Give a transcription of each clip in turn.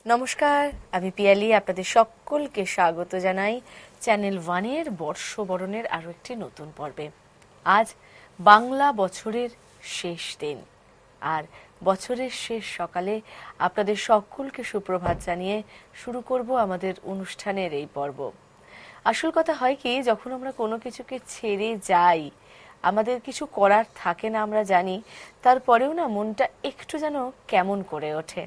নমস্কার, আমি পিয়ালি। আপনাদের সকলকে স্বাগত জানাই চ্যানেল ওয়ানের বর্ষবরণের আরো একটি নতুন পর্বে। আজ বাংলা বছরের শেষ দিন, আর বছরের শেষ সকালে আপনাদের সকলকে সুপ্রভাত জানিয়ে শুরু করব আমাদের অনুষ্ঠানের এই পর্ব। আসল কথা হয় কি, যখন আমরা কোনো কিছুকে ছেড়ে যাই, আমাদের কিছু করার থাকে না আমরা জানি, তারপরেও না মনটা একটু যেন কেমন করে ওঠে।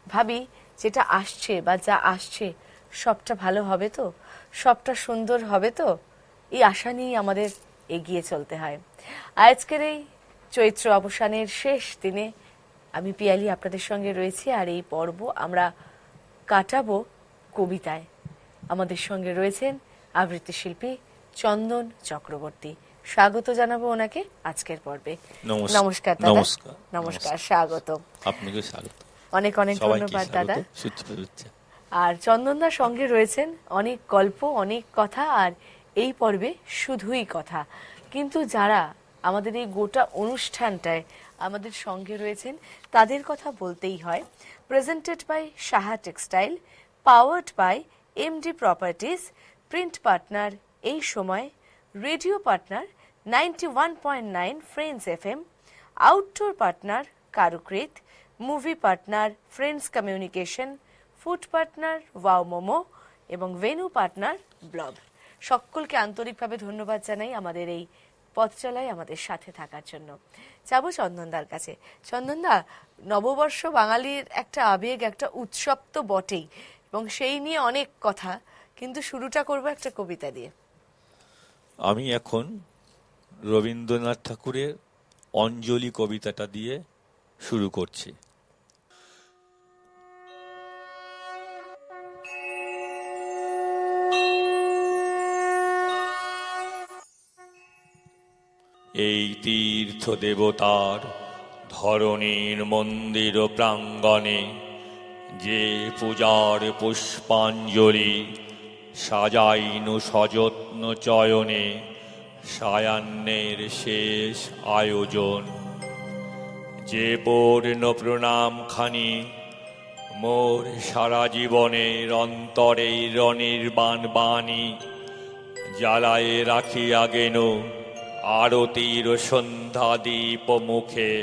ভাবি যেটা আসছে বা যা আসছে সবটা ভালো হবে তো, সবটা সুন্দর হবে তো, এই আশা নিয়েই আমাদের এগিয়ে চলতে হয়। আজকের এই চৈত্র অবসানের শেষ দিনে আমি পিয়ালি আপনাদের সঙ্গে রয়েছি, আর এই পর্ব আমরা কাটাবো কবিতায়। আমাদের সঙ্গে রয়েছেন আবৃত্তি শিল্পী চন্দন চক্রবর্তী। স্বাগত জানাবো ওনাকে আজকের পর্বে। নমস্কার দাদা। নমস্কার, স্বাগত। আপনাকে স্বাগত। অনেক অনেক ধন্যবাদ দাদা। আর চন্দনদার সঙ্গে রয়েছেন অনেক গল্প, অনেক কথা, আর এই পর্বে শুধুই কথা। কিন্তু যারা আমাদের এই গোটা অনুষ্ঠানটায় আমাদের সঙ্গে রয়েছেন তাদের কথা বলতেই হয়। Presented by Saha Textile, powered by MD Properties, print partner এই সময়, radio partner 91.9 Friends FM, outdoor partner Karukrit, movie partner Friends Communication, food partner Wow Momo এবং ভেন্যু পার্টনার ব্লব। সকলকে আন্তরিকভাবে ধন্যবাদ জানাই আমাদের এই পথ চলায় আমাদের সাথে থাকার জন্য। যাবো চন্দনদার কাছে। চন্দনদা, নববর্ষ বাঙালির একটা আবেগ, একটা উৎসব তো বটেই, এবং সেই নিয়ে অনেক কথা, কিন্তু শুরুটা করবো একটা কবিতা দিয়ে। আমি এখন রবীন্দ্রনাথ ঠাকুরের অঞ্জলি কবিতাটা দিয়ে শুরু করছি। এই তীর্থ দেবতার ধরণীর মন্দির প্রাঙ্গণে যে পূজার পুষ্পাঞ্জলি সাজাইনু সযত্ন চয়নে, সায়ান্নের শেষ আয়োজন, যে পূর্ণ প্রণাম খানি মোর সারা জীবনের অন্তরের অনির্বাণ বাণী জ্বালায়ে রাখিয়া গেন আরতির সন্ধ্যা দীপ মুখে,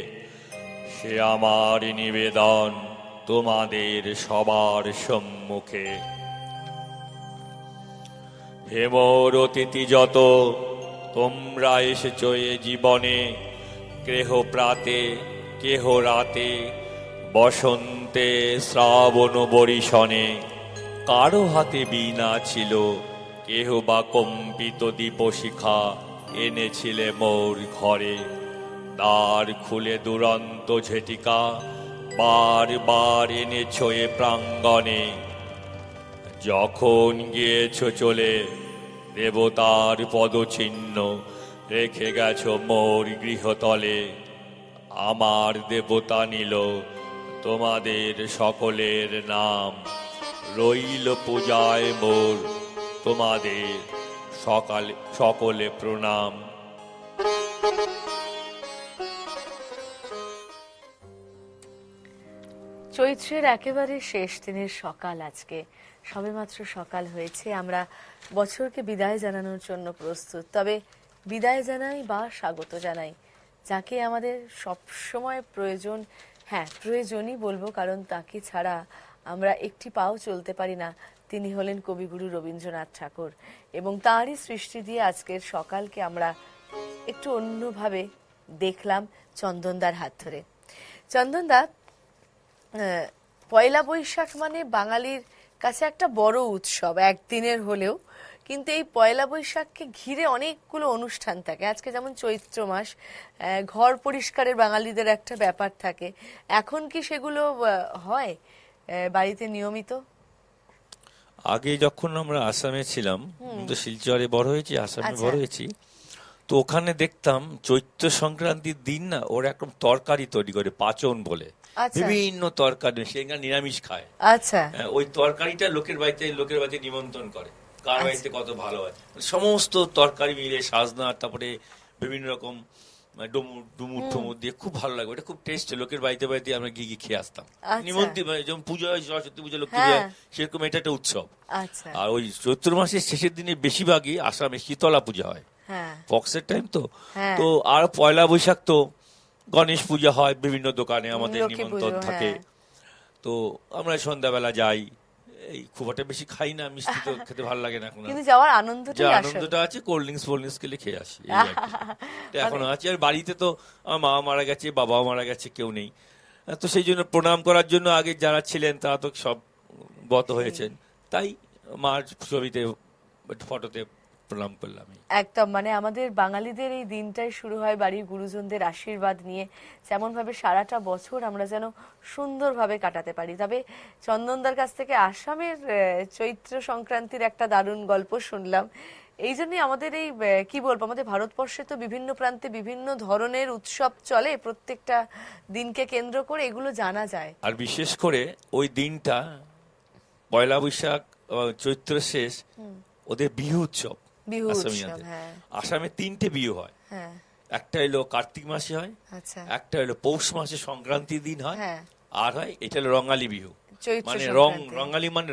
সে আমার নিবেদন তোমাদের সবার সম্মুখে। হে মোর অতিথি যত, তোমরা এসেছ এ জীবনে, কেহ প্রাতে কেহ রাতে, বসন্তে শ্রাবণ বরিশনে, কারো হাতে বীণা ছিল, কেহ বা কম্পিত দীপশিখা এনেছিলে মোর ঘরে। দ্বার খুলে দুরন্ত ঝেটিকা বার বার এনেছ এ প্রাঙ্গণে, যখন গিয়েছ চলে দেবতার পদচিহ্ন রেখে গেছ মোর গৃহতলে। আমার দেবতা নিল তোমাদের সকলের নাম, রইল পূজায় মোর তোমাদের সকলে প্রণাম। চৈত্রের একেবারে শেষ দিনের সকাল, আজকে সবেমাত্র সকাল হয়েছে। আমরা বছরকে বিদায় জানানোর জন্য প্রস্তুত। তবে বিদায় জানাই বা স্বাগত জানাই যাকে আমাদের সবসময় প্রয়োজন, হ্যাঁ প্রয়োজনই বলবো, কারণ তাকে ছাড়া আমরা একটি পাও চলতে পারি না। তিনি হলেন কবিগুরু রবীন্দ্রনাথ ঠাকুর, এবং তাঁরই সৃষ্টি দিয়ে আজকের সকালকে আমরা একটু অন্যভাবে দেখলাম চন্দনদার হাত ধরে। চন্দনদা, পয়লা বৈশাখ মানে বাঙালির কাছে একটা বড় উৎসব, একদিনের হলেও, কিন্তু এই পয়লা বৈশাখকে ঘিরে অনেকগুলো অনুষ্ঠান থাকে। আজকে যেমন চৈত্র মাস, ঘর পরিষ্কারের বাঙালিদের একটা ব্যাপার থাকে। এখন কি সেগুলো হয় বাড়িতে নিয়মিত? আগে যখন আমরা আসামে ছিলাম, তো শিলচরে বড় হয়েছি, আসামে বড় হয়েছি, তো ওখানে দেখতাম চৈত্র সংক্রান্তির দিন না ওরা একদম তরকারি তৈরি করে, পাচন বলে, বিভিন্ন তরকারি, সেখানে নিরামিষ খায়। আচ্ছা, ওই তরকারিটা লোকের বাড়িতে নিমন্ত্রণ করে, কার বাড়িতে কত ভালো হয়, সমস্ত তরকারি মিলে সাজনা, তারপরে বিভিন্ন রকম মানে ডুমুর ডুমুর ঠুমুর দিয়ে খুব ভালো লাগবে, এটা খুব টেস্ট। লোকের বাড়িতে বাড়িতে আমরা গিয়ে গিয়ে খেয়ে আসতাম। আচ্ছা। নিমন্ত্রণ মানে যেমন পুজো হয়, সরস্বতী পুজো, লক্ষ্মী হ্যাঁ। পুজো, সেরকম এটা একটা উৎসব। আচ্ছা। আর ওই চৈত্র মাসের শেষের দিনে বেশিরভাগই আসামে শীতলা পূজা হয়, হ্যাঁ। পক্সের টাইম তো। হ্যাঁ। তো আর পয়লা বৈশাখ তো গণেশ পূজা হয় বিভিন্ন দোকানে, আমাদের লক্ষ্মী নিমন্ত্রণ পুজো, থাকে। হ্যাঁ। তো আমরা সন্ধ্যাবেলা যাই, এই খুব একটা বেশি খাই না, মিষ্টি তো খেতে ভালো লাগে না এখন আর। কিন্তু যাওয়ার যে আনন্দটাই আসল। আনন্দটা আছে, কোল্ড ড্রিঙ্কস খেলে খেয়ে আসি, এই আর কি। এটা এখনো আছে। আর বাড়িতে তো আমার মা মারা গেছে, বাবাও মারা গেছে, কেউ নেই। তো সেই জন্য প্রণাম করার জন্য আগে যারা ছিলেন তারা তো সব গত হয়েছেন, তাই মার ছবিতে ফটোতে প্রণাম করলাম। একদম, মানে আমাদের বাঙালিদের এই দিনটাই শুরু হয় বাড়ির গুরুজনদের আশীর্বাদ নিয়ে, যেমন ভাবে সারাটা বছর আমরা যেন সুন্দরভাবে কাটাতে পারি। তবে চন্দনদার কাছ থেকে আসামের চৈত্র সংক্রান্তির একটা দারুণ গল্প শুনলাম। এই জন্যই আমাদের এই কি বলবো, আমাদের ভারতবর্ষে তো বিভিন্ন প্রান্তে বিভিন্ন ধরনের উৎসব চলে, প্রত্যেকটা দিনকে কেন্দ্র করে এগুলো জানা যায়। আর বিশেষ করে ওই দিনটা পয়লা বৈশাখ, চৈত্র শেষ, ওদের বিহু উৎসব। বিহু উৎসব, আসামিয়াদের হ্যাঁ। আসামে 3টে বিহু হয়। হ্যাঁ। একটা হলো কার্তিক মাসে হয়, আচ্ছা। একটা হলো পৌষ মাসে সংক্রান্তির দিন হয়, হ্যাঁ। আর হয় এটা হলো রঙালী বিহু, চৈত্র মানে সংক্রান্তি। রঙালী মানে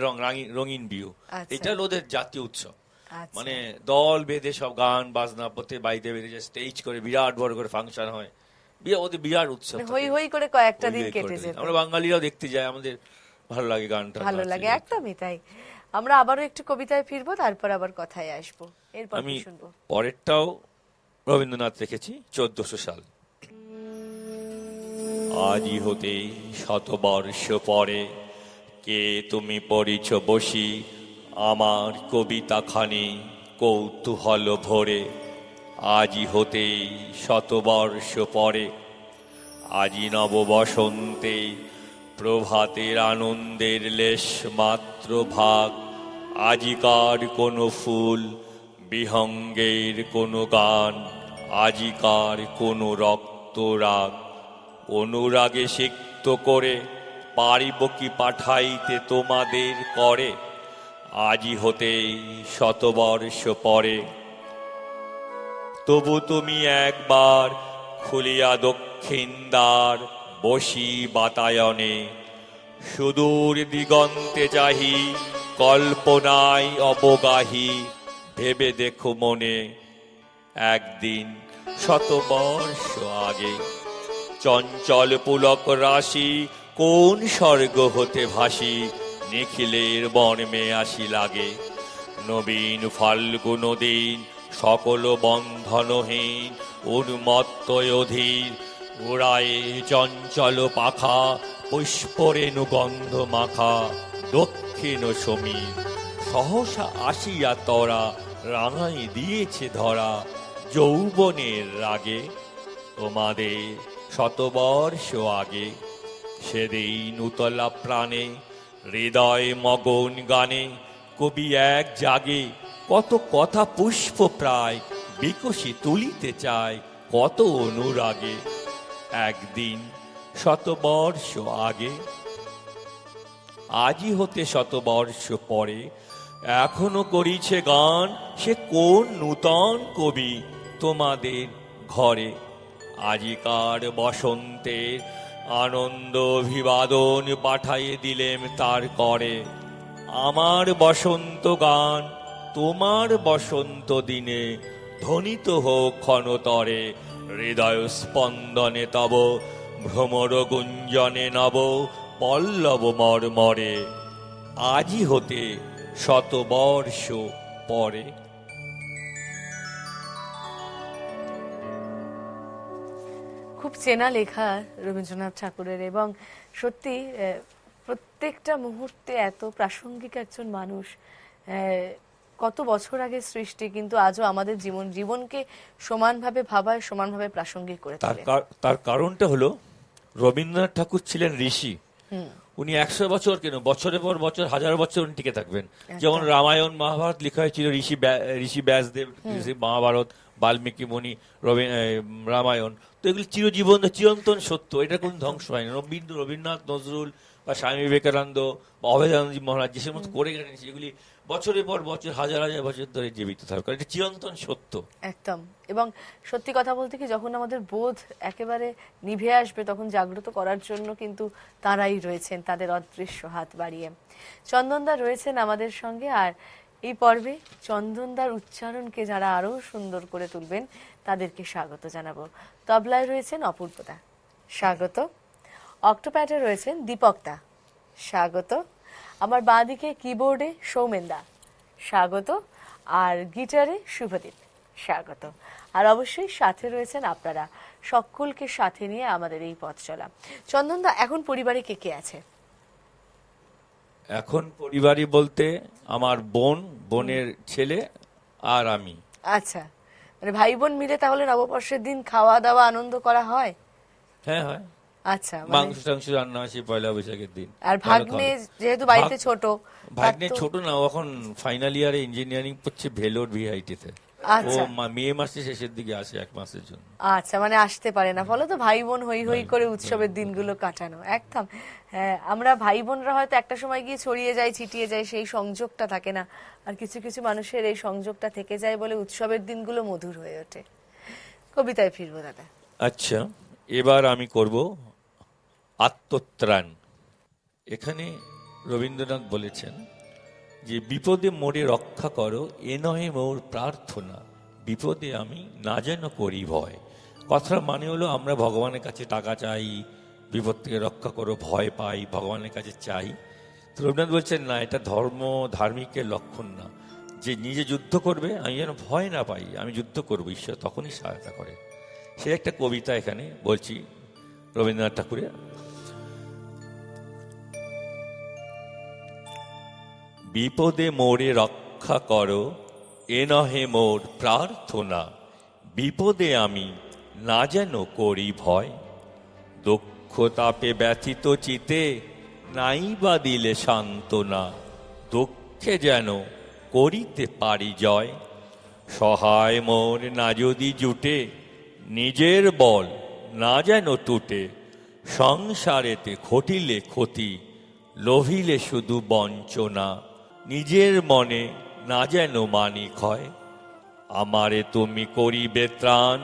রঙিন বিহু। আচ্ছা। এটা হলো ওদের জাতীয় উৎসব। আচ্ছা। মানে দল বেঁধে সব গান বাজনা প্রত্যেক বাড়িতে বেঁধে স্টেজ করে বিরাট বড় করে ফাংশন হয়, ওদের বিরাট উৎসব মানে থাকে। হই হই করে কয়েকটা হই দিন হই কেটে করে। যেত। আমরা বাঙালিরাও দেখতে যাই, আমাদের ভালো লাগে গানটা, ভালো নাচ লাগে, দেখতে। একদমই তাই। আমরা আবারও একটু কবিতায় ফিরবো, তারপর আবার কথায় আসবো। এরপর আমি কি শুনবো? পরেরটাও রবীন্দ্রনাথ রেখেছি, 1400 সাল। আজই হতে শতবর্ষ পরে, কে তুমি পড়িছ বসি আমার কবিতা খানি কৌতূহল ভরে। আজই হতে শতবর্ষ পরে, আজি নব বসন্তে প্রভাতের আনন্দের লেশ মাত্র ভাগ। আজিকার কোনো ফুল, বিহঙ্গের কোনো গান, আজিকার কোনো রক্তরাগ। অনুরাগে সিক্ত করে পারিব কি পাঠাইতে তোমাদের করে। আজি হতে শতবর্ষ পরে, তবু তুমি একবার খুলিয়া দক্ষিণ দ্বার বসি বাতায়নে। সুদূর দিগন্তে চাহি কল্পনায় অবগাহী, ভেবে দেখো মনে একদিন শতবর্ষ আগে। চঞ্চল পুলক রাশি কোন স্বর্গ হতে ভাসি, নিখিলের বর্মে আসি লাগে। নবীন ফাল্গুন দিন সকল বন্ধনহীন, উন্মত্ত অধীর উড়ায়ে চঞ্চল পাখা, পুষ্পরেণু গন্ধ মাখা দক্ষিণ সমীর। সহসা আসিয়া তরা রাঙাই দিয়েছে ধরা, যৌবনের রাগে তোমাদের শতবর্ষ আগে। সেদিন উতলা প্রাণে হৃদয় মগন গানে, কবি এক জাগে কত কথা পুষ্প প্রায় বিকশি তুলিতে চায় কত অনুরাগে। একদিন শতবর্ষ আগে, আজই হতে শতবর্ষ পরে, এখনো করিছে গান সে কোন নূতন কবি তোমাদের ঘরে। আজিকার বসন্তের আনন্দ অভিবাদন পাঠাইয়ে দিলেম তার করে। আমার বসন্ত গান তোমার বসন্ত দিনে ধ্বনিত হোক ক্ষণতরে। হৃদয় স্পন্দনে তব ভ্রমর গুঞ্জনে নব পল্লব মর্মরে। আজই হতে শতবর্ষ পরে। খুব চেনা লেখা রবীন্দ্রনাথ ঠাকুরের, এবং সত্যি প্রত্যেকটা মুহূর্তে এত প্রাসঙ্গিক একজন মানুষ। কত বছর আগে সৃষ্টি, কিন্তু আজও আমাদের জীবনকে সমানভাবে ভাবায়, সমানভাবে প্রাসঙ্গিক করে তোলে। তার কারণটা হলো রবীন্দ্রনাথ ঠাকুর ছিলেন ঋষি। উনি 100 বছর কেন, বছরের পর বছর, হাজার বছর উনি টিকে থাকবেন। যেমন রামায়ণ মহাভারত লেখা হয়েছিল ঋষি ব্যাসদেব, মহাভারত বাল্মীকি মুনি, রামায়ণ। তো এগুলো চিরজীবন চিরন্তন সত্য, এটা কোন ধ্বংস হয় না। রবীন্দ্রনাথ, নজরুল, বা স্বামী বিবেকানন্দ বা অভেদানন্দজি মহারাজ যে সমস্ত করে গেলেন সেগুলি বছরের পর বছর, হাজার হাজার বছর ধরে জীবিত থাকবে, এটা চিরন্তন সত্য। একদম। এবং সত্যি কথা বলতে কি, যখন আমাদের বোধ একেবারে নিভে আসবে তখন জাগ্রত করার জন্য কিন্তু তারাই রয়েছেন, তাদের অদৃশ্য হাত বাড়িয়ে। চন্দনদা রয়েছেন আমাদের সঙ্গে, আর এই পর্বে চন্দনদার উচ্চারণকে যারা আরো সুন্দর করে তুলবেন তাদেরকে স্বাগত জানাবো। তবলায় রয়েছেন অপূর্বদা, স্বাগত। অক্টোপ্যাডে রয়েছেন দীপকদা, স্বাগত। আমার বাঁদিকে কিবোর্ডে সৌমেনদা, স্বাগত। আর গিটারে শুভদীপ, স্বাগত। আর অবশ্যই সাথে রয়েছেন আপনারা, সকলকে সাথে নিয়ে আমাদের এই পথ চলা। চন্দনদা, এখন পরিবারে কে কে আছে? এখন পরিবারই বলতে আমার বোনের ছেলে আর আমি। আচ্ছা, মানে ভাই বোন মিলে তাহলে নববর্ষের দিন খাওয়া দাওয়া আনন্দ করা হয়? হ্যাঁ হয়, আচ্ছা, মাংস টাংস রান্না হয় সেই পয়লা বৈশাখের দিন। আর ভাগ্নে যেহেতু বাড়িতে ছোট, ভাগ্নে ছোট না, এখন ফাইনাল ইয়ারে ইঞ্জিনিয়ারিং পড়ছে ভেলোর ভিআইটিতে। ও আচ্ছা মে মাসের শেষের দিকে আসে 1 মাসের জন্য। আচ্ছা, মানে আসতে পারে না, ফলে তো ভাই বোন হই হই করে উৎসবের দিনগুলো কাটানো। একদম, হ্যাঁ, আমরা ভাই বোনরা হয়তো একটা সময় গিয়ে ছড়িয়ে যাই, ছিটিয়ে যাই, সেই সংযোগটা থাকে না। আর কিছু কিছু মানুষের এই সংযোগটা থেকে যায় বলে উৎসবের দিনগুলো মধুর হয়ে ওঠে। কবিতায় ফিরবো দাদা। আচ্ছা, এবার আমি করব আত্মত্রাণ। এখানে রবীন্দ্রনাথ বলেছেন যে বিপদে মোরে রক্ষা করো, এ নহে মোর প্রার্থনা, বিপদে আমি না যেন করি ভয়। কথার মানে হলো আমরা ভগবানের কাছে টাকা চাই, বিপদ থেকে রক্ষা করো, ভয় পাই, ভগবানের কাছে চাই। তো রবীন্দ্রনাথ বলছেন না, এটা ধার্মিকের লক্ষণ না, যে নিজে যুদ্ধ করবে, আমি যেন ভয় না পাই, আমি যুদ্ধ করবো, ঈশ্বর তখনই সহায়তা করে। সে একটা কবিতা এখানে বলছি রবীন্দ্রনাথ ঠাকুরের। বিপদে মোরে রক্ষা করো, এ নহে মোর প্রার্থনা, বিপদে আমি না যেন করি ভয়। দক্ষ তাপে ব্যথিত চিতে, নাই বা দিলে সান্ত্বনা, দুঃখে যেন করিতে পারি জয়। সহায় মোর না যদি জুটে, নিজের বল না যেন টুটে, সংসারেতে ঘটিলে ক্ষতি, লোভিলে শুধু বঞ্চনা, নিজের মনে না যেন মানিক হয়। আমারে তুমি করিবে ত্রাণ,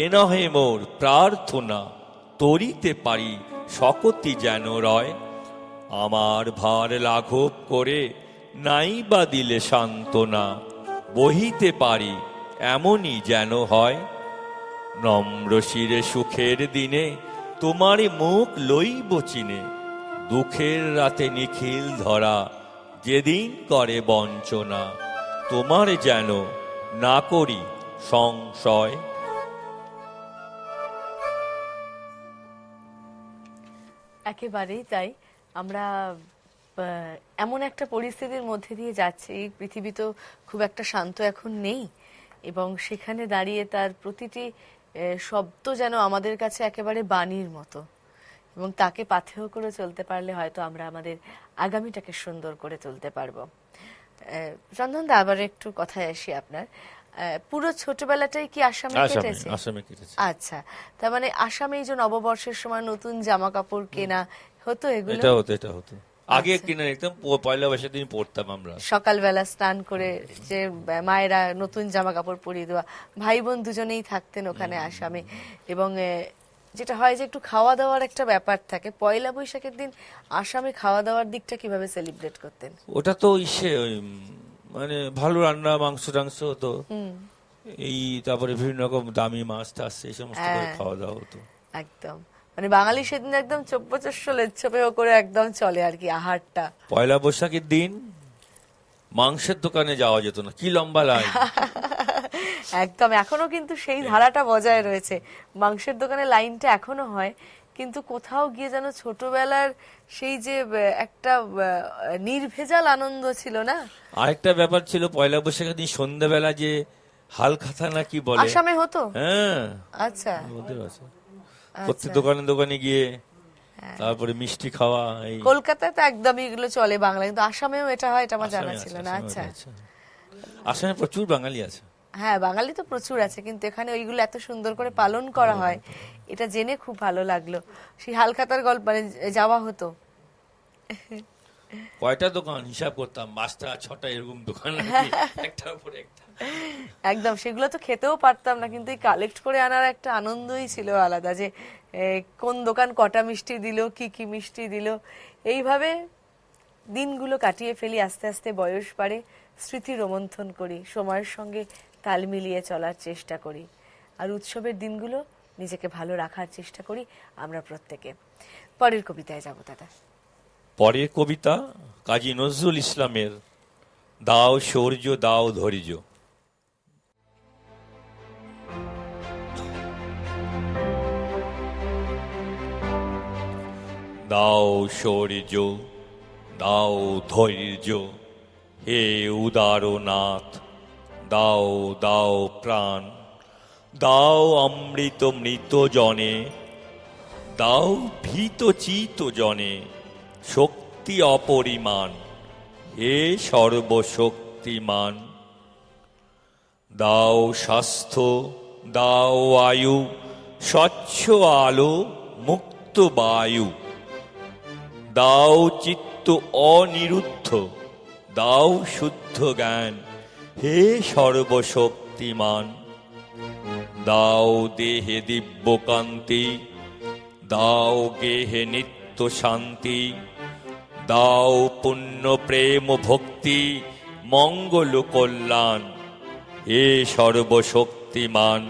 এ নহে মোর প্রার্থনা, তরিতে পারি শকতি যেন রয়। আমার ভার লাঘব করে, নাই বা দিলে সান্ত্বনা, বহিতে পারি এমনই যেন হয়। নম্র শিরে সুখের দিনে, তোমারই মুখ লইব চিনে, দুঃখের রাতে নিখিল ধরা, যেদিন করে বঞ্চনা, তোমার যেন না করি সংশয়। একেবারেই তাই। আমরা এমন একটা পরিস্থিতির মধ্যে দিয়ে যাচ্ছি, পৃথিবী তো খুব একটা শান্ত এখন নেই, এবং সেখানে দাঁড়িয়ে তার প্রতিটি শব্দ যেন আমাদের কাছে একেবারে বাণীর মতো, এবং তাকে পাথেয় করে চলতে পারলে হয়তো আমরা আমাদের আগামীটাকে সুন্দর করে তুলতে পারবো। চন্দনদা, আবার একটু কথায় আসি আপনার। পুরো ছোটবেলাটাই কি আসামে কেটেছে? আসামে কেটেছে। আচ্ছা, তার মানে আসামে এই যে নববর্ষের সময় নতুন জামা কাপড় কেনা হতো, এগুলো এটা হতো আগে কিনে নিতাম, পয়লা বৈশাখের দিন পড়তাম আমরা। সকালবেলা স্নান করে যে মায়েরা নতুন জামা কাপড় পরিয়ে দেওয়া, ভাই বোন দুজনেই থাকতেন ওখানে আসামে। এবং যেটা হয় যে একটু খাওয়া দাওয়ার একটা ব্যাপার থাকে, পয়লা বৈশাখের দিন আসামে খাওয়া দাওয়ার দিকটা কিভাবে সেলিব্রেট করতেন? ওটা তো মানে ভালো রান্না, মাংস টাংস হতো, এই তারপরে বিভিন্ন রকম দামি মাছ টাছ এই সমস্ত করে খাওয়া দাওয়া হতো। একদম, মানে বাঙালি সেদিন একদম চব্বচস্য লেচ্ছপেও করে একদম চলে আর কি আহারটা। পয়লা বৈশাখের দিন মাংসের দোকানে যাওয়া যেত না, কি লম্বা লাইন। একদম, এখনো কিন্তু সেই ধারাটা বজায় রয়েছে, মাংসের দোকানে লাইনটা এখনো হয়, কিন্তু কোথাও গিয়ে যেন ছোটবেলার সেই যে একটা নির্ভেজাল আনন্দ ছিল না। আরেকটা ব্যাপার ছিল, পয়লা বৈশাখের দিন সন্ধ্যাবেলা যে হালখাতা না কি বলে, আসামে হতো। হ্যাঁ, আচ্ছা, প্রত্যেক দোকানে দোকানে গিয়ে তারপরে মিষ্টি খাওয়া। এই কলকাতায় তো একদমই এগুলো চলে বাংলা, কিন্তু আসামেও এটা হয়, এটা আমার জানা ছিল না। আচ্ছা, আসামে প্রচুর বাঙালি আছে। হ্যাঁ, বাঙালি তো প্রচুর আছে, কিন্তু এখানে ওইগুলো এত সুন্দর করে পালন করা হয়, এটা জেনে খুব ভালো লাগলো। সেই হালখাতার গল্প মানে যাওয়া হতো। কয়টা দোকান হিসাব করতাম, 5টা 6টা এরকম দোকান আর কি, একটার পর একটা। একদম, সেগুলো তো খেতেও পারতাম না, কিন্তু এই কালেক্ট করে আনার একটা আনন্দই ছিল আলাদা, যে কোন দোকান কটা মিষ্টি দিল, কি কি মিষ্টি দিল। এইভাবে দিনগুলো কাটিয়ে ফেলি, আস্তে আস্তে বয়স বাড়ে, স্মৃতি রোমন্থন করি, সময়ের সঙ্গে তাল মিলিয়ে চলার চেষ্টা করি, আর উৎসবের দিনগুলো নিজেকে ভালো রাখার চেষ্টা করি আমরা প্রত্যেকে। পরের কবিতায় যাব দাদা। পরের কবিতা কাজী নজরুল ইসলামের দাও শৌর্য দাও ধৈর্য। দাও শৌর্য দাও ধৈর্য, হে উদারনাথ দাও দাও প্রাণ, দাও অমৃত মৃত জনে, দাও ভীত চিত জনে শক্তি অপরিমাণ, হে সর্বশক্তিমান। দাও স্বাস্থ্য দাও আয়ু, স্বচ্ছ আলো মুক্ত বায়ু, দাও চিত্ত অনিরুদ্ধ, দাও শুদ্ধ জ্ঞান, হে সর্বশক্তিমান। দাও দেহে দিব্যকান্তি, দাও গেহে নিত্য শান্তি, দাও পুণ্য প্রেম ভক্তি মঙ্গল কল্যাণ, হে সর্বশক্তিমান।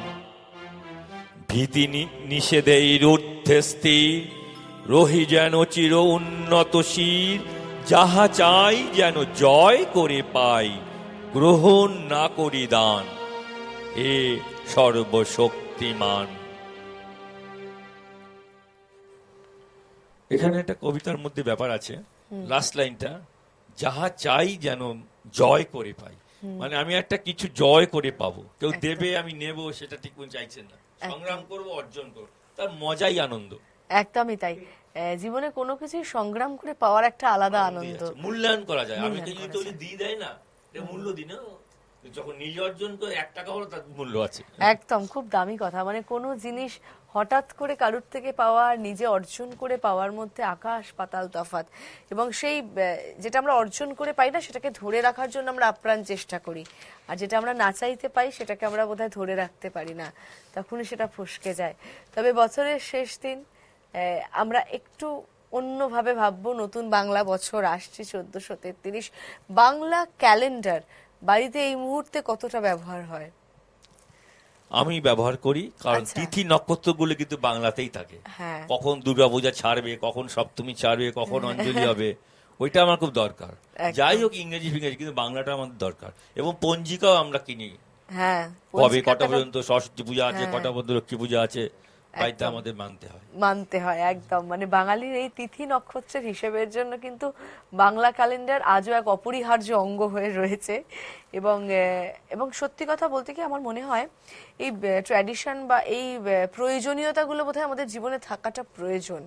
ভীতি নিষেধের ঊর্ধ্বে স্থির, রহি যেন চির উন্নত শির, যাহা চাই যেন জয় করে পাই, গ্রহণ না করি দান, হে সর্বশক্তিমান। এখানে একটা কবিতার মধ্যে ব্যাপার আছে, লাস্ট লাইনটা, যাহা চাই যেন জয় করে পাই, মানে আমি একটা কিছু জয় করে পাবো, কেউ দেবে আমি নেব সেটা ঠিক চাইছেন না, সংগ্রাম করব অর্জন করব, তার মজাই আনন্দ। একদমই তাই, জীবনে কোনো কিছু সংগ্রাম করে পাওয়ার একটা আলাদা আনন্দ, মূল্যায়ন করা যায়। আমি যদি দিয়ে দেয় না, মূল্য দিই না, যখন নিজে অর্জন করে 1 টাকা হলো তার মূল্য আছে। একদম, খুব দামি কথা, মানে কোনো জিনিস হঠাৎ করে কারুর থেকে পাওয়া আর নিজে অর্জন করে পাওয়ার মধ্যে আকাশ পাতাল তফাৎ। এবং সেই যেটা আমরা অর্জন করে পাই না, সেটাকে ধরে রাখার জন্য আমরা আপ্রাণ চেষ্টা করি, আর যেটা আমরা না চাইতে পাই সেটাকে আমরা বোধহয় ধরে রাখতে পারি না, তখনই সেটা ফসকে যায়। তবে বছরের শেষ দিন আমরা একটু অন্যভাবে ভাববো। নতুন বাংলা বছর আসছে 1433, বাংলা ক্যালেন্ডার বাড়িতে এই মুহূর্তে কতটা ব্যবহার হয়? আমি ব্যবহার করি, কারণ তিথি নক্ষত্রগুলো কিন্তু বাংলাতেই থাকে। কখন দুর্গাপূজা ছাড়বে, কখন সপ্তমী ছাড়বে, কখন অঞ্জলি হবে, ওইটা আমার খুব দরকার। যাই হোক ইংরেজি ফিংরেজি, কিন্তু বাংলাটা আমাদের দরকার। এবং পঞ্জিকাও আমরা কিনি, কবে কটা পর্যন্ত সরস্বতী পূজা আছে, কটা পর্যন্ত লক্ষ্মী পূজা আছে, বাড়িতে আমাদের মানতে হয়। একদম, মানে বাঙালির এই তিথি নক্ষত্রের হিসেবের জন্য কিন্তু বাংলা ক্যালেন্ডার আজও এক অপরিহার্য অঙ্গ হয়ে রয়েছে। এবং সত্যি কথা বলতে কি, আমার মনে হয় এই ট্র্যাডিশন বা এই প্রয়োজনীয়তাগুলো বোধহয় আমাদের জীবনে থাকাটা প্রয়োজন।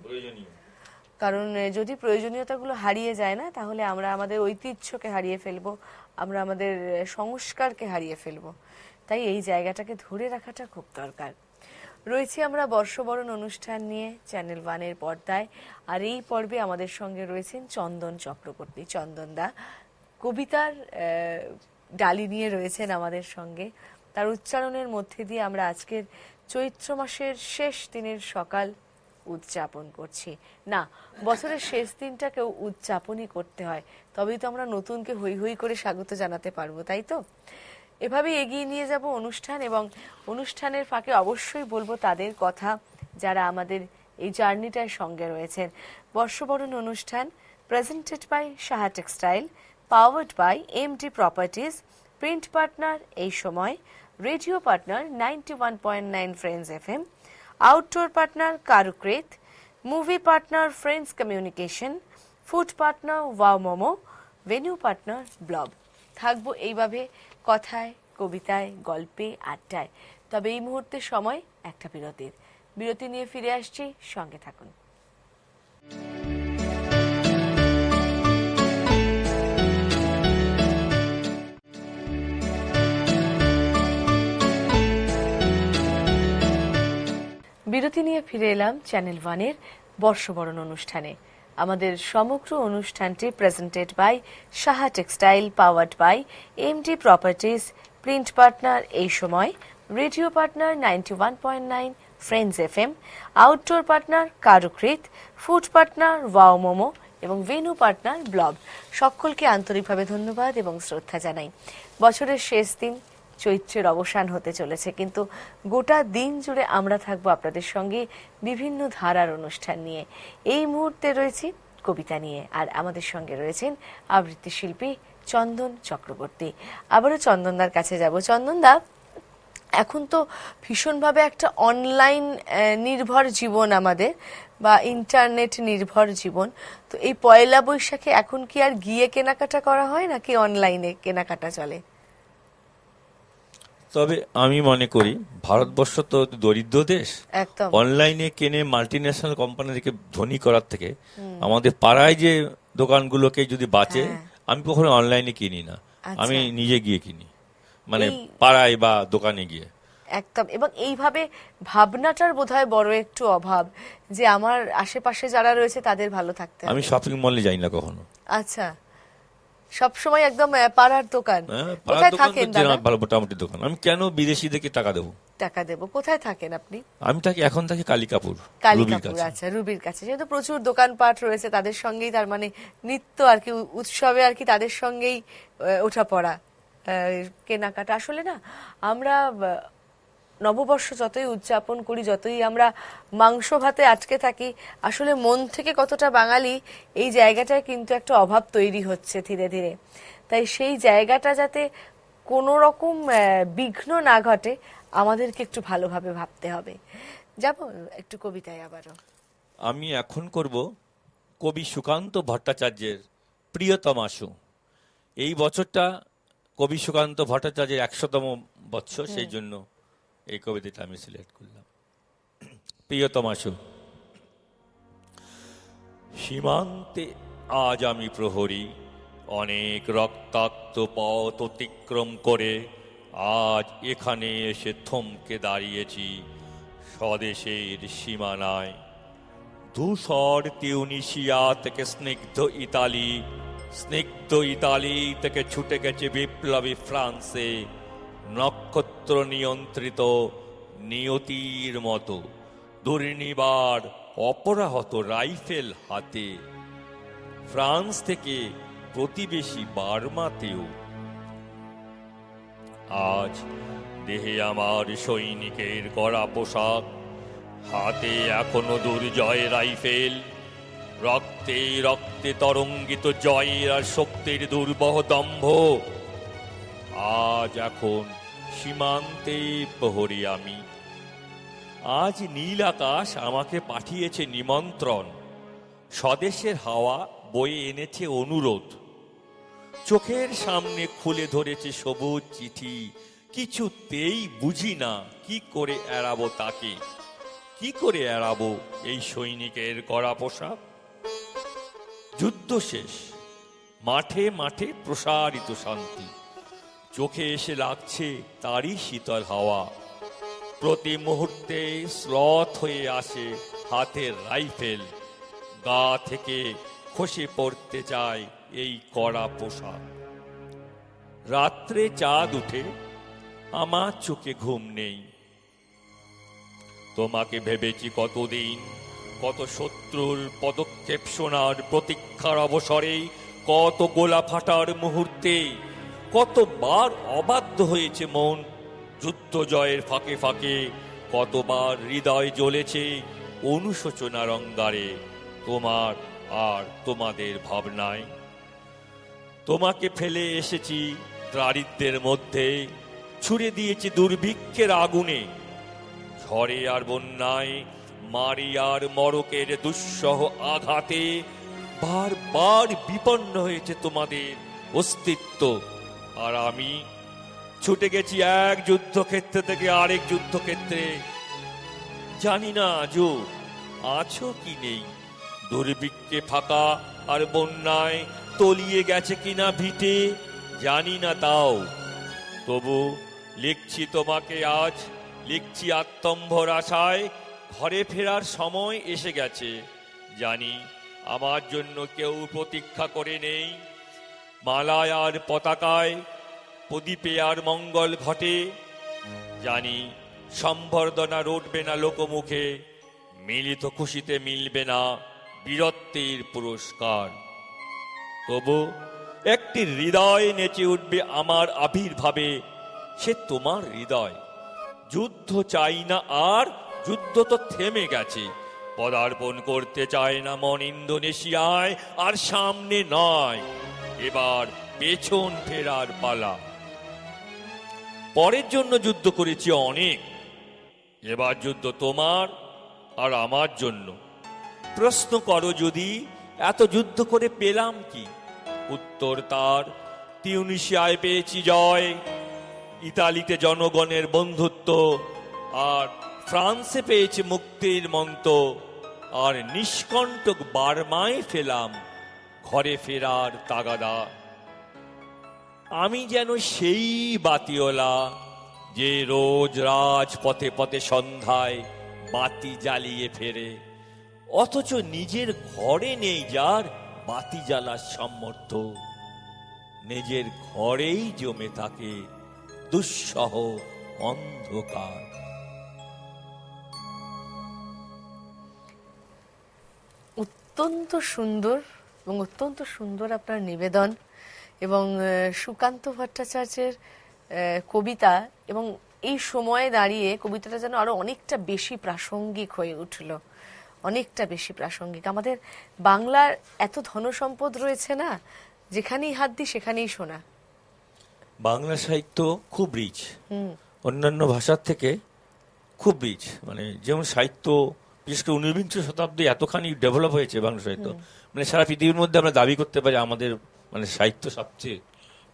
কারণ যদি প্রয়োজনীয়তাগুলো হারিয়ে যায় না, তাহলে আমরা আমাদের ঐতিহ্যকে হারিয়ে ফেলবো, আমরা আমাদের সংস্কারকে হারিয়ে ফেলবো। তাই এই জায়গাটাকে ধরে রাখাটা খুব দরকার। রয়েছি আমরা বর্ষবরণ অনুষ্ঠান নিয়ে চ্যানেল 1-এর পর্দায়, আর এই পর্বে আমাদের সঙ্গে রয়েছেন চন্দন চক্রবর্তী। চন্দনদা কবিতার ডালি নিয়ে রয়েছেন আমাদের সঙ্গে, তার উচ্চারণের মধ্যে দিয়ে আমরা আজকের চৈত্র মাসের শেষ দিনের সকাল উদযাপন করছি। না, বছরের শেষ দিনটাকেও উদযাপনই করতে হয়, তবেই তো আমরা নতুনকে হৈ হৈ করে স্বাগত জানাতে পারবো, তাই তো? এভাবেই এগিয়ে নিয়ে যাব অনুষ্ঠান, এবং অনুষ্ঠানের ফাঁকে অবশ্যই বলবো তাদের কথা যারা আমাদের এই জার্নিটার সঙ্গে রয়েছেন। বর্ষবরণ অনুষ্ঠান presented by Saha Textile, powered by MD Properties, print partner এই সময়, radio partner 91.9 Friends FM, outdoor partner Karukrit, movie partner Friends Communication, food partner Wow Momo, venue partner Blob. থাকবো এইভাবে কথায়, কবিতায়, গল্পে, আড্ডায়। তবে এই মুহূর্তে সময় একটা বিরতির। বিরতি নিয়ে ফিরে আসছি, সঙ্গে থাকুন। বিরতি নিয়ে ফিরে এলাম চ্যানেল 1-এর বর্ষবরণ অনুষ্ঠানে। আমাদের সমগ্র অনুষ্ঠানটি presented by Saha Textile, powered by MD Properties, print partner এই সময়, radio partner 91.9 Friends FM, outdoor partner Karukrit, food partner Wow Momo এবং ভেন্যু পার্টনার ব্লব। সকলকে আন্তরিকভাবে ধন্যবাদ এবং শ্রদ্ধা জানাই। বছরের শেষ দিন, চৈত্রের অবসান হতে চলেছে, কিন্তু গোটা দিন জুড়ে আমরা থাকবো আপনাদের সঙ্গে বিভিন্ন ধারার অনুষ্ঠান নিয়ে। এই মুহূর্তে রয়েছি কবিতা নিয়ে, আর আমাদের সঙ্গে রয়েছেন আবৃত্তি শিল্পী চন্দন চক্রবর্তী। আবারও চন্দনদার কাছে যাব। চন্দনদা, এখন তো ভীষণভাবে একটা অনলাইন নির্ভর জীবন আমাদের, বা ইন্টারনেট নির্ভর জীবন। তো এই পয়লা বৈশাখে এখন কি আর গিয়ে কেনাকাটা করা হয় নাকি অনলাইনে কেনাকাটা চলে? তবে আমি মনে করি ভারতবর্ষ তো দরিদ্র দেশ, একদম অনলাইনে কিনে মাল্টিন্যাশনাল কোম্পানিদেরকে ধনী করার থেকে আমাদের পাড়ায় যে দোকানগুলোকে যদি বাঁচে, আমি কখনো অনলাইনে কিনি না, আমি নিজে গিয়ে কিনি, মানে পাড়ায় বা দোকানে গিয়ে। একদম। এবং এইভাবে ভাবনাটার বোধহয় বড় একটু অভাব, যে আমার আশেপাশে যারা রয়েছে তাদের ভালো থাকতে হবে। আমি শপিং মলে যাই না কখনো। আচ্ছা, সব সময় একদম পাড়ার দোকান। পাড়ার কোথায় দোকান থাকেন তো দাদা? ভালো মোটামুটি দোকান। আমি কেন বিদেশিদেরকে টাকা দেবো? টাকা দেবো। কোথায় থাকেন আপনি? আমি এখন থাকি কালিকাপুর, রুবির কালিকাপুর। কাছে। আচ্ছা, রুবির কাছে। যেহেতু প্রচুর দোকানপাট রয়েছে, তাদের সঙ্গেই তার মানে নিত্য আর কি উৎসবে আর কি তাদের সঙ্গেই ওঠা পড়া, কেনাকাটা। আসলে না, আমরা নববর্ষ যতই উদযাপন করি, যতই আমরা মাংস ভাতে আটকে থাকি, আসলে মন থেকে কতটা বাঙালি, এই জায়গাটায় কিন্তু একটা অভাব তৈরি হচ্ছে ধীরে ধীরে। তাই সেই জায়গাটা যাতে কোনো রকম বিঘ্ন না ঘটে, আমাদেরকে একটু ভালোভাবে ভাবতে হবে। যাব একটু কবিতায় আবারও। আমি এখন করব কবি সুকান্ত ভট্টাচার্যের প্রিয়তমাশু। এই বছরটা কবি সুকান্ত ভট্টাচার্যের 100তম বৎসর, সেই জন্য এই কবিতাটা আমি সিলেক্ট করলাম। প্রিয়তমাশু। সীমান্তে আজ আমি প্রহরী, অনেক রক্তাক্ত পথ অতিক্রম করে আজ এখানে এসে থমকে দাঁড়িয়েছি স্বদেশের সীমানায়। ধূসর তিউনিসিয়া থেকে স্নিগ্ধ ইতালি থেকে ছুটে গেছে বিপ্লবী ফ্রান্সে, নক্ষত্র নিয়ন্ত্রিত নিয়তির মতো দুর্নিবার অপরাহত রাইফেল হাতে। ফ্রান্স থেকে প্রতিবেশী বার্মাতেও আজ দেহে আমার সৈনিকের কড়া পোশাক, হাতে এখনো দুর্জয় রাইফেল, রক্তে রক্তে তরঙ্গিত জয়ের আর শক্তির দুর্বহ দম্ভ। আজ এখন সীমান্তে প্রহরী আমি। আজ নীল আকাশ আমাকে পাঠিয়েছে নিমন্ত্রণ, স্বদেশের হাওয়া বয়ে এনেছে অনুরোধ। চোখের সামনে খুলে ধরেছে সবুজ চিঠি, কিছুতেই বুঝি না কি করে এড়াবো তাকে, কি করে এড়াবো এই সৈনিকের কড়া পোশাক। যুদ্ধ শেষ, মাঠে মাঠে প্রসারিত শান্তি, চোখে এসে লাগছে তারই শীতল হাওয়া। প্রতি মুহূর্তে স্লথ হয়ে আসে হাতের রাইফেল, গা থেকে খসে পড়তে চায় এই কড়া পোশাক। রাত্রে চাঁদ উঠে, আমার চোখে ঘুম নেই। তোমাকে ভেবেছি কতদিন, কত শত্রুর পদক্ষেপ শোনার প্রতীক্ষার অবসরে, কত গোলা ফাটার মুহূর্তে, কতবার অবাধ্য হয়েছে মন যুদ্ধ জয়ের ফাঁকে ফাঁকে, কতবার হৃদয় জ্বলেছে অনুশোচনার অঙ্গারে তোমার আর তোমাদের ভাবনায়। তোমাকে ফেলে এসেছি দারিদ্র্যের মধ্যে, ছুড়ে দিয়েছি দুর্ভিক্ষের আগুনে, ঝড়ে আর বন্যায়, মারি আর মরকের দুঃসহ আঘাতে বারবার বিপন্ন হয়েছে তোমাদের অস্তিত্ব। আর আমি ছুটে গেছি এক যুদ্ধক্ষেত্র থেকে আরেক যুদ্ধক্ষেত্রে। জানি না আজও আছো কি নেই, দুর্ভিক্ষে ফাঁকা আর বন্যায় তলিয়ে গেছে কিনা ভিটে, জানি না তাও। তবু লিখছি তোমাকে আজ, লিখছি আত্মম্ভর আশায়, ঘরে ফেরার সময় এসে গেছে। জানি আমার জন্য কেউ প্রতীক্ষা করে নেই। মালায় আর পতাকায় প্রদীপে আর মঙ্গল ঘটে। জানি সম্বর্ধনা রটবে না লোকমুখে, মিলিত খুশিতে মিলবে না বীরত্বের পুরস্কার। তবু একটি হৃদয় নেচে উঠবে আমার আবির্ভাবে, সে তোমার হৃদয়। যুদ্ধ চাই না আর, যুদ্ধ তো থেমে গেছে। পদার্পণ করতে চায় না মন ইন্দোনেশিয়ায়, আর সামনে নয়, এবার পেছন ফেরার পালা। পরের জন্য যুদ্ধ করেছি অনেক, এবার যুদ্ধ তোমার আর আমার জন্য। প্রশ্ন করো যদি এত যুদ্ধ করে পেলাম কি? উত্তর তার, তিউনিসিয়ায় পেয়েছি জয়, ইতালিতে জনগণের বন্ধুত্ব, আর ফ্রান্সে পেয়েছি মুক্তির মন্ত্র, আর নিষ্কণ্টক বার্মায় ফেলাম ঘরে ফেরার তাগাদা। আমি যেন সেই বাতিওলা যে রোজ রাজ পথে পথে সন্ধ্যায় বাতি জ্বালিয়ে ফেরে, অথচ নিজের ঘরে নেই যার বাতি জ্বালার সামর্থ্য। নিজের ঘরেই জমে থাকে দুঃসহ অন্ধকার। অত্যন্ত সুন্দর এবং অত্যন্ত সুন্দর আপনার নিবেদন, এবং সুকান্ত ভট্টাচার্যের কবিতা, এবং এই সময়ে দাঁড়িয়ে কবিতাটা যেন আরো অনেকটা বেশি প্রাসঙ্গিক হয়ে উঠল, অনেকটা বেশি প্রাসঙ্গিক। আমাদের বাংলার এত ধনসম্পদ রয়েছে না, যেখানেই হাত দিই সেখানেই শোনা। বাংলা সাহিত্য খুব রিচ, অন্যান্য ভাষার থেকে খুব রিচ। মানে যেমন সাহিত্য, বিশেষ করে 19বিংশ শতাব্দী এতখানি ডেভেলপ হয়েছে বাংলা সাহিত্য, মানে সারা পৃথিবীর মধ্যে আমরা দাবি করতে পারি আমাদের মানে সাহিত্য সবচেয়ে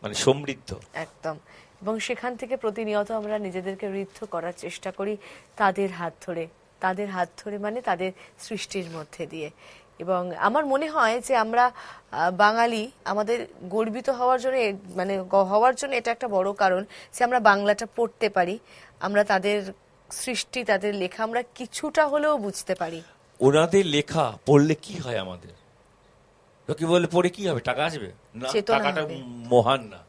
মানে সমৃদ্ধ। একদম। এবং সেখান থেকে প্রতিনিয়ত আমরা নিজেদেরকে ঋদ্ধ করার চেষ্টা করি তাদের হাত ধরে, তাদের হাত ধরে মানে তাদের সৃষ্টির মধ্যে দিয়ে। এবং আমার মনে হয় যে আমরা বাঙালি, আমাদের গর্বিত হওয়ার জন্য, মানে হওয়ার জন্য এটা একটা বড় কারণ যে আমরা বাংলাটা পড়তে পারি, আমরা তাদের সৃষ্টি, তাদের লেখা আমরা কিছুটা হলেও বুঝতে পারি। ওনাদের লেখা পড়লে কি হয় আমাদের? লোকে বলে পড়ে কি হবে, টাকা আসবে না? টাকাটা মহান না,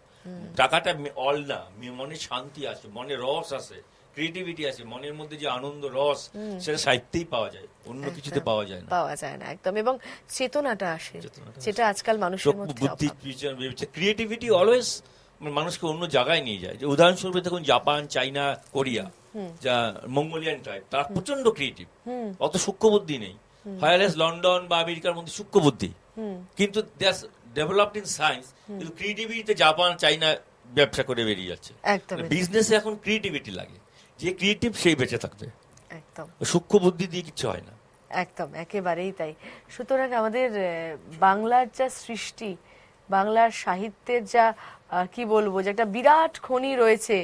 টাকাটা অল না। মনে শান্তি আসে, মনে রস আসে, ক্রিয়েটিভিটি আসে, মনের মধ্যে যে আনন্দ রস, সেটা সাহিত্যেই পাওয়া যায়, অন্য কিছুতে পাওয়া যায় না, পাওয়া যায় না একদম। এবং চেতনাটা আসে, যেটা আজকাল মানুষের মধ্যে বুদ্ধি, ক্রিয়েটিভিটি অলওয়েজ মানুষকে অন্য জায়গায় নিয়ে যায়। যে উদাহরণস্বরূপ দেখুন জাপান, চাইনা, কোরিয়া, যা মঙ্গোলিয়ান টাইপ, তারা প্রচন্ড ক্রিয়েটিভ, অত সূক্ষ্ম বুদ্ধি নেই। হায়ারেস লন্ডন বা আমেরিকার মধ্যে সূক্ষ্ম বুদ্ধি, কিন্তু ডেভেলপড ইন সায়েন্স, কিন্তু ক্রিয়েটিভিটিতে জাপান, চাইনা ব্যবসা করে বেরিয়ে যাচ্ছে। বিজনেসে এখন ক্রিয়েটিভিটি লাগে, যে ক্রিয়েটিভ সেই বেঁচে থাকবে, একদম সূক্ষ্ম বুদ্ধি দিয়ে কিছু হয় না। একদম, একেবারেই তাই। সুতরাং আমাদের বাংলার যা সৃষ্টি, বাংলার সাহিত্যের যা কি বলবো, যে একটা বিরাট খনি রয়েছে,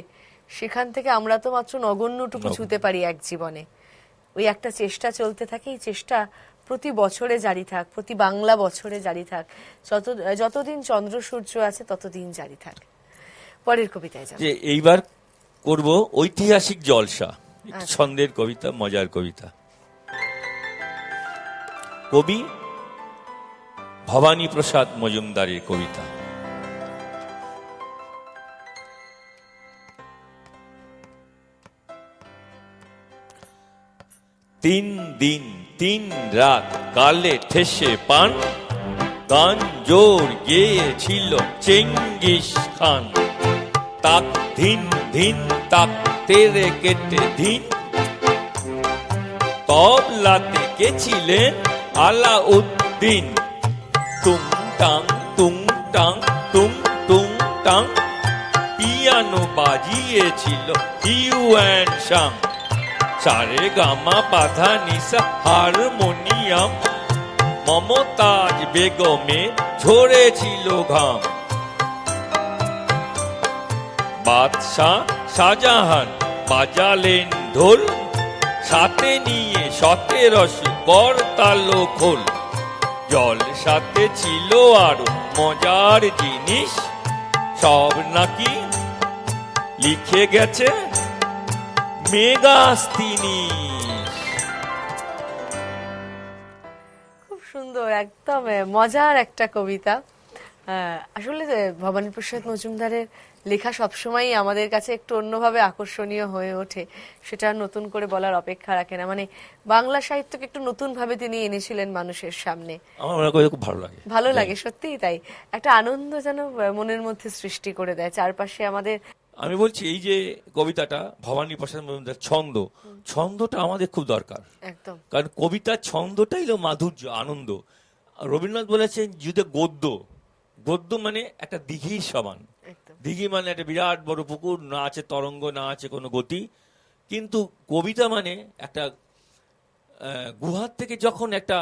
সেখান থেকে আমরা তো মাত্র নগণ্যটুকু ছুঁতে পারি এক জীবনে। ওই একটা চেষ্টা চলতে থাকে, এই চেষ্টা প্রতি বছরে জারি থাক, প্রতি বাংলা বছরে জারি থাক, যতদিন চন্দ্র সূর্য আছে ততদিন জারি থাক। পরের কবিতায় যাব। এইবার করব ঐতিহাসিক জলসা, ছন্দের কবিতা, মজার কবিতা। কবি ভবানী প্রসাদ মজুমদারের কবিতা। তিন দিন তিন রাত কালে ঠেসে পান, গান জোর গেয়েছিল চেঙ্গিস খান। তাক ধিন ধিন তাক তেরে কেটে ধিন, তবলাতে গেছিলেন আলাউদ্দিন। তুং টাং তুং টাং তুং তুং টাং, পিয়ানো বাজিয়েছিল হিউয়ান সাং। সারে গামা পাধা নিসা হারমোনিয়াম, মমতাজ বেগমে ঝরেছিল ঘাম। বাদশাহ শাহজাহান বাজালেন ঢোল, সাথে নিয়ে 1700 করতালো খোল। জল সাথে ছিল আরো মজার জিনিস, সব নাকি লিখে গেছে মেগাস্তিনিস। খুব সুন্দর। একদম মজার একটা কবিতা। আসলে ভবানীপ্রসাদ মজুমদারের লেখা সবসময়ই আমাদের কাছে একটু অন্যভাবে আকর্ষণীয় হয়ে ওঠে, সেটা নতুন করে বলার অপেক্ষা রাখে না। মানে বাংলা সাহিত্যকে একটু নতুন ভাবে তিনি এনেছিলেন মানুষের সামনে। আমার মনে করি খুব ভালো লাগে। ভালো লাগে, সত্যিই তাই। একটা আনন্দ যেন মনের মধ্যে সৃষ্টি করে দেয় চারপাশে আমাদের। আমি বলছি এই যে কবিতাটা ভবানীপ্রসাদ মজুমদার ছন্দটা আমাদের খুব দরকার, একদম কারণ কবিতার ছন্দটাই হলো মাধুর্য, আনন্দ। রবীন্দ্রনাথ বলেছেন যদি গদ্য মানে একটা দিঘির সমান। একদম দিঘি মানে একটা বিরাট বড় পুকুর, না আছে তরঙ্গ, না আছে কোনো গতি। কিন্তু কবিতা মানে একটা গুহার থেকে যখন একটা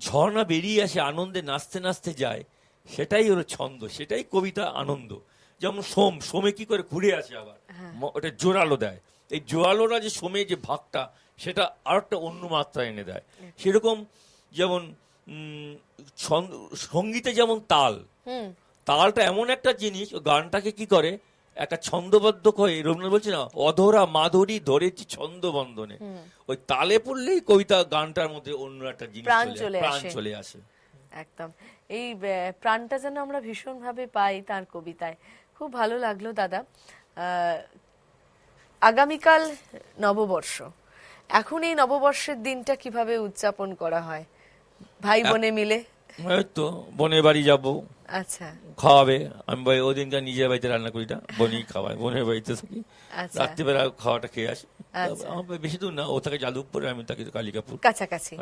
ঝর্ণা বেরিয়ে আসে, আনন্দে নাচতে নাচতে যায়, সেটাই হলো ছন্দ, সেটাই কবিতা আনন্দ। যেমন সোমে কি করে ঘুরে আসে আবার, ওটা জোরালো দেয়। এই জোরালোরা যে সোমে যে ভাগটা, সেটা আর একটা অন্য মাত্রা এনে দেয়। সেরকম যেমন সঙ্গীতে যেমন তালটা এমন একটা জিনিস, গানটাকে কি করে একটা ছন্দবদ্ধ করে। রবীন্দ্রনাথ বলছে না, অধরা মাধুরী ধরেছি ছন্দ বন্ধনে। ওই তালে পড়লেই কবিতা গানটার মধ্যে অন্য একটা জিনিস প্রাণ চলে আসে। একদম এই প্রাণটা যেন আমরা ভীষণ ভাবে পাই তার কবিতায়। খুব ভালো লাগলো দাদা। আগামীকাল নববর্ষ, এখন এই নববর্ষের দিনটা কিভাবে উদযাপন করা হয় ভাই বোনে মিলে? হয়তো বোনের বাড়ি যাবো, আচ্ছা খাওয়াবে। আমি ওই দিনকার নিজের বাড়িতে রান্না করি না, বোনই খাওয়ায়, বোনের বাড়িতে থাকি। রাত্রিবেলা খাওয়াটা খেয়ে আসি। আমার বেশি দূর না, ও থাকে যাদবপুরে, আমি থাকি কালিকাপুর, কাছাকাছি।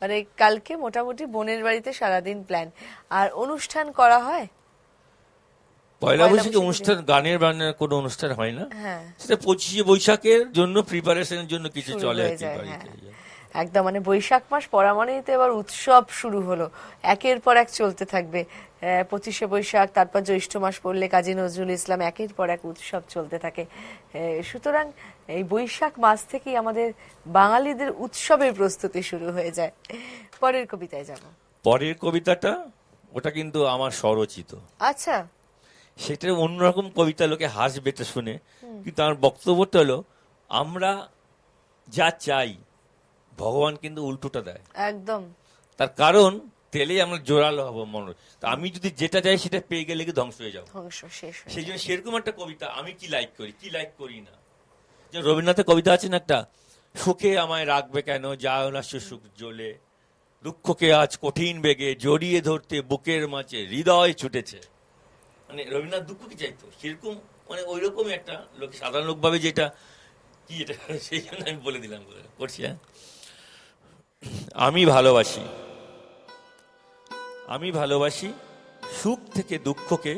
মানে কালকে মোটামুটি বোনের বাড়িতে সারাদিন প্ল্যান। আর অনুষ্ঠান করা হয় পয়লা বৈশাখে অনুষ্ঠান, গানের বান্নার কোনো অনুষ্ঠান হয় না, সেটা 25শে বৈশাখের জন্য প্রিপারেশনের জন্য কিছু চলে আর কি বাড়িতে। একদম মানে বৈশাখ মাস পড়া মানেই তো এবার উৎসব শুরু হলো, একের পর এক চলতে থাকবে। 25শে বৈশাখ, তারপর জ্যৈষ্ঠ মাস পড়লে কাজী নজরুল ইসলাম, একের পর এক উৎসব চলতে থাকে। সুতরাং এই বৈশাখ মাস থেকেই আমাদের বাঙালিদের উৎসবের প্রস্তুতি শুরু হয়ে যায়। পরের কবিতায় যাব। পরের কবিতাটা ওটা কিন্তু আমার স্বরচিত। আচ্ছা, সেটা অন্যরকম কবিতা, লোকে হাসবে এটা শুনে, কিন্তু আমার বক্তব্যটা হলো আমরা যা চাই ভগবান কিন্তু উল্টোটা দেয়। একদম তার কারণ তেলে আমরা জোরালো হবো মনে। তা আমি যদি যেটা চাই সেটা পেয়ে গেলে কি ধ্বংস হয়ে যাবো, সেই জন্য সেরকম একটা কবিতা আমি কি লাইক করি কি লাইক করি না। যে রবীন্দ্রনাথের কবিতা আছে না একটা, সুখে আমায় রাখবে কেন যাও না সুখ জ্বলে, দুঃখকে আজ কঠিন বেগে জড়িয়ে ধরতে বুকের মাঝে হৃদয় ছুটেছে। মানে রবীন্দ্রনাথ দুঃখ কি চাইতো, সেরকম মানে ওই রকমই একটা লোক, সাধারণ লোক ভাবে যেটা কি এটা, সেই জন্য আমি বলে দিলাম, করছি। আমি ভালোবাসি সুখ থেকে দুঃখকে,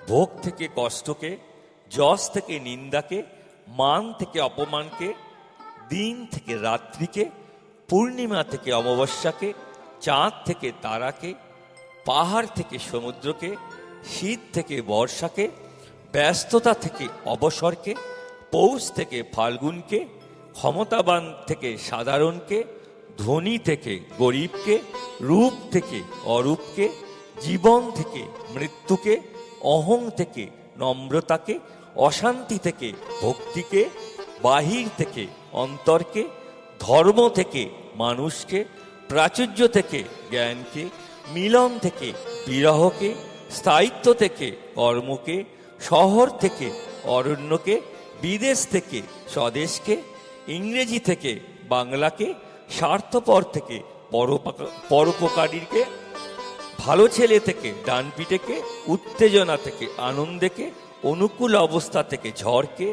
ভোগ থেকে কষ্টকে, যশ থেকে নিন্দাকে, মান থেকে অপমানকে, দিন থেকে রাত্রিকে, পূর্ণিমা থেকে অমাবস্যাকে, চাঁদ থেকে তারাকে, পাহাড় থেকে সমুদ্রকে, শীত থেকে বর্ষাকে, ব্যস্ততা থেকে অবসরকে, পৌষ থেকে ফাল্গুনকে, ক্ষমতাবান থেকে সাধারণকে, ধনী থেকে গরিবকে, রূপ থেকে অরূপকে, জীবন থেকে মৃত্যুকে, অহং থেকে নম্রতাকে, অশান্তি থেকে ভক্তিকে, বাহির থেকে অন্তরকে, ধর্ম থেকে মানুষকে, প্রাচুর্য থেকে জ্ঞানকে, মিলন থেকে বিরহকে, স্থায়িত্ব থেকে কর্মকে, শহর থেকে অরণ্যকে, বিদেশ থেকে স্বদেশকে, ইংরেজি থেকে বাংলাকে, স্বার্থপর থেকে পরোপকারীকে, ভালো ছেলে থেকে ডানপিটেকে, উত্তেজনা থেকে আনন্দেকে, অনুকূল অবস্থা থেকে ঝড়কে,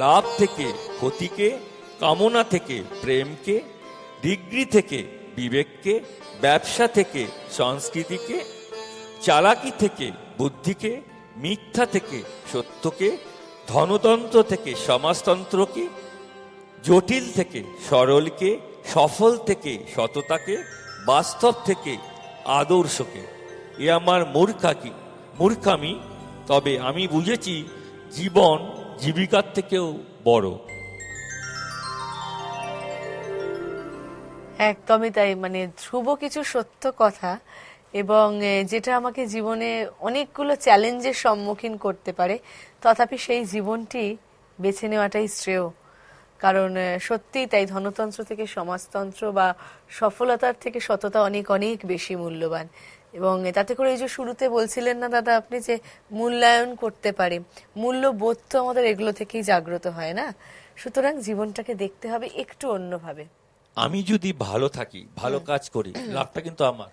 লাভ থেকে ক্ষতিকে, কামনা থেকে প্রেমকে, ডিগ্রি থেকে বিবেককে, ব্যবসা থেকে সংস্কৃতিকে, চালাকি থেকে বুদ্ধিকে, মিথ্যা থেকে সত্যকে, ধনতন্ত্র থেকে সমাজতন্ত্রকে, জটিল থেকে সরলকে, সফল থেকে সততাকে, বাস্তব থেকে আদর্শকে। এ আমার মূর্খামি, তবে আমি বুঝেছি জীবন জীবিকার থেকেও বড়। একদমই তাই, মানে ধ্রুব কিছু সত্য কথা, এবং যেটা আমাকে জীবনে অনেকগুলো চ্যালেঞ্জের সম্মুখীন করতে পারে, তথাপি সেই জীবনটি বেছে নেওয়াটাই শ্রেয়। কারণ সত্যিই তাই, ধনতন্ত্র থেকে সমাজতন্ত্র বা সফলতার থেকে সততা অনেক অনেক বেশি মূল্যবান। এবং তাতে করে এই যে শুরুতে বলছিলেন না দাদা আপনি, যে মূল্যায়ন করতে পারি, মূল্যবোধ তো আমাদের এগুলো থেকেই জাগ্রত হয় না? সুতরাং জীবনটাকে দেখতে হবে একটু অন্যভাবে। আমি যদি ভালো থাকি, ভালো কাজ করি, লাভটা কিন্তু আমার,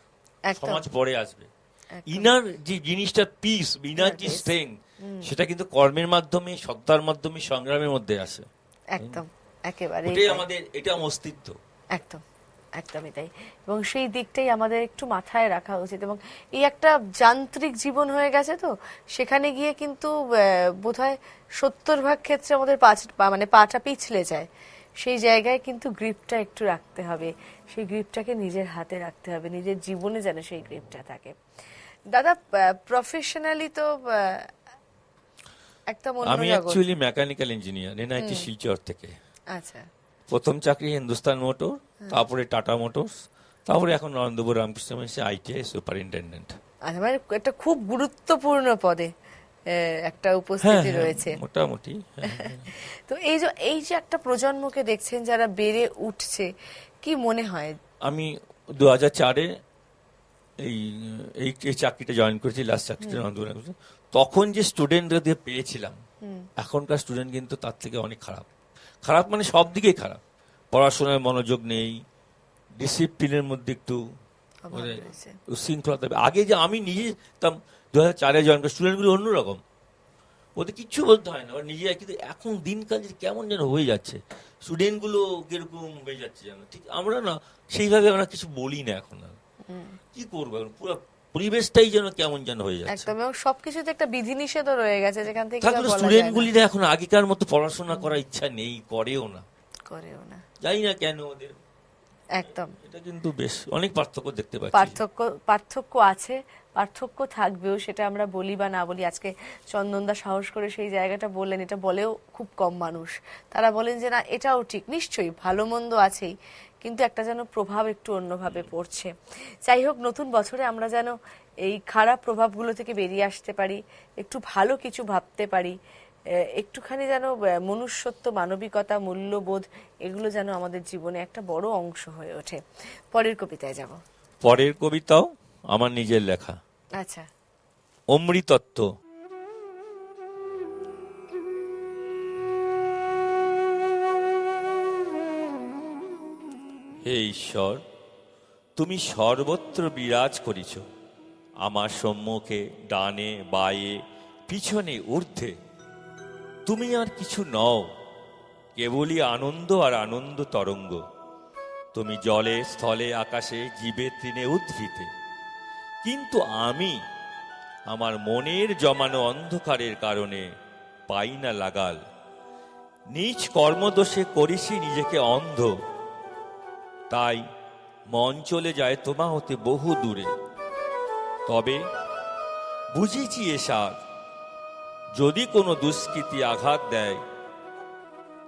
একদম। সমাজ পরে আসবে। একদম। ইনার যে জিনিসটা পিস, ইনার যে স্ট্রেংথ, সেটা কিন্তু কর্মের মাধ্যমে, সত্তার মাধ্যমে, সংগ্রামের মধ্যে আসে। একদম, একেবারে ওটাই আমাদের, এটা আমার অস্তিত্ব। একদম, একদমই তাই। এবং সেই দিকটাই আমাদের একটু মাথায় রাখা উচিত। এবং এই একটা যান্ত্রিক জীবন হয়ে গেছে, তো সেখানে গিয়ে কিন্তু বোধহয় 70% ক্ষেত্রে আমাদের মানে পাটা পিছলে যায়। সেই জায়গায় কিন্তু গ্রিপটা একটু রাখতে হবে, সেই গ্রিপটাকে নিজের হাতে রাখতে হবে, নিজের জীবনে যেন সেই গ্রিপটা থাকে। দাদা প্রফেশনালি তো একদম অন্য আমি জগৎ। Actually mechanical engineer, NIT Silchar থেকে। আচ্ছা। প্রথম চাকরি হিন্দুস্তান মোটর, তারপরে টাটা মোটরস, তারপরে এখন নরেন্দ্রপুর রামকৃষ্ণ মিশনে আইটিআই সুপারিনটেন্ডেন্ট। আচ্ছা, মানে একটা খুব গুরুত্বপূর্ণ পদে একটা উপস্থিতি রয়েছে মোটামুটি। তো এই যে একটা প্রজন্মকে দেখছেন যারা বেড়ে উঠছে, কি মনে হয়? আমি 2004-এ এই এই চাকরিটা জয়েন করেছি, লাস্ট চাকরিটা নরেন্দ্রপুর। তখন যে স্টুডেন্টরা দিয়ে পেয়েছিলাম, এখনকার স্টুডেন্ট কিন্তু তার থেকে অনেক খারাপ। খারাপ মানে সব দিকেই খারাপ। পড়াশোনায় মনোযোগ নেই, ডিসিপ্লিনের মধ্যে একটু উশৃঙ্খলতা। আগে যে আমি নিজে 2004-এ জয়েন করি, স্টুডেন্টগুলো অন্যরকম, ওদের কিচ্ছু বলতে হয় না, ওরা নিজে। কিন্তু এখন দিনকাল যে কেমন যেন হয়ে যাচ্ছে, স্টুডেন্টগুলো কিরকম হয়ে যাচ্ছে যেন, ঠিক আমরা না সেইভাবে আমরা কিছু বলি না এখন। আর কি করবো, পুরো পরিবেশটাই যেন কেমন যেন হয়ে যাচ্ছে একদম। এবং সবকিছুতে একটা বিধিনিষেধও রয়ে গেছে, যেখান থেকে থাকলে স্টুডেন্টগুলির এখন আগেকার মতো পড়াশোনা করার ইচ্ছা নেই, করেও না। জানি না কেন ওদের। একদম। এটা কিন্তু বেশ অনেক পার্থক্য দেখতে পাচ্ছি। পার্থক্য আছে, পার্থক্য থাকবেও, সেটা আমরা বলি বা না বলি। আজকে চন্দনদা সাহস করে সেই জায়গাটা বললেন, এটা বলেও খুব কম মানুষ। তারা বলেন যে না, এটাও ঠিক, নিশ্চয়ই ভালো মন্দ আছেই, কিন্তু একটা যেন প্রভাব একটু অন্যভাবে পড়ছে। যাই হোক, নতুন বছরে আমরা যেন এই খারাপ প্রভাবগুলো থেকে বেরিয়ে আসতে পারি, একটু ভালো কিছু ভাবতে পারি, একটুখানি যেন মনুষ্যত্ব, মানবিকতা, মূল্যবোধ, এগুলো যেন আমাদের জীবনে একটা বড় অংশ হয়ে ওঠে। পরের কবিতায় যাব। পরের কবিতাও আমার নিজের লেখা। আচ্ছা। অমৃতত্ব। হে ঈশ্বর, তুমি সর্বত্র বিরাজ করিছ, আমার সম্মুখে, ডানে বায়ে, পিছনে, ঊর্ধ্বে। তুমি আর কিছু নও, কেবলই আনন্দ আর আনন্দ তরঙ্গ। তুমি জলে, স্থলে, আকাশে, জীবে, তৃণে, উদ্ভিদে। কিন্তু আমি আমার মনের জমানো অন্ধকারের কারণে পাই না লাগাল। নিজ কর্মদোষে করিছি নিজেকে অন্ধ, তাই মন চলে যায় তোমা হতে বহু দূরে। তবে বুঝেছি এসার, যদি কোনো দুষ্কৃতি আঘাত দেয়,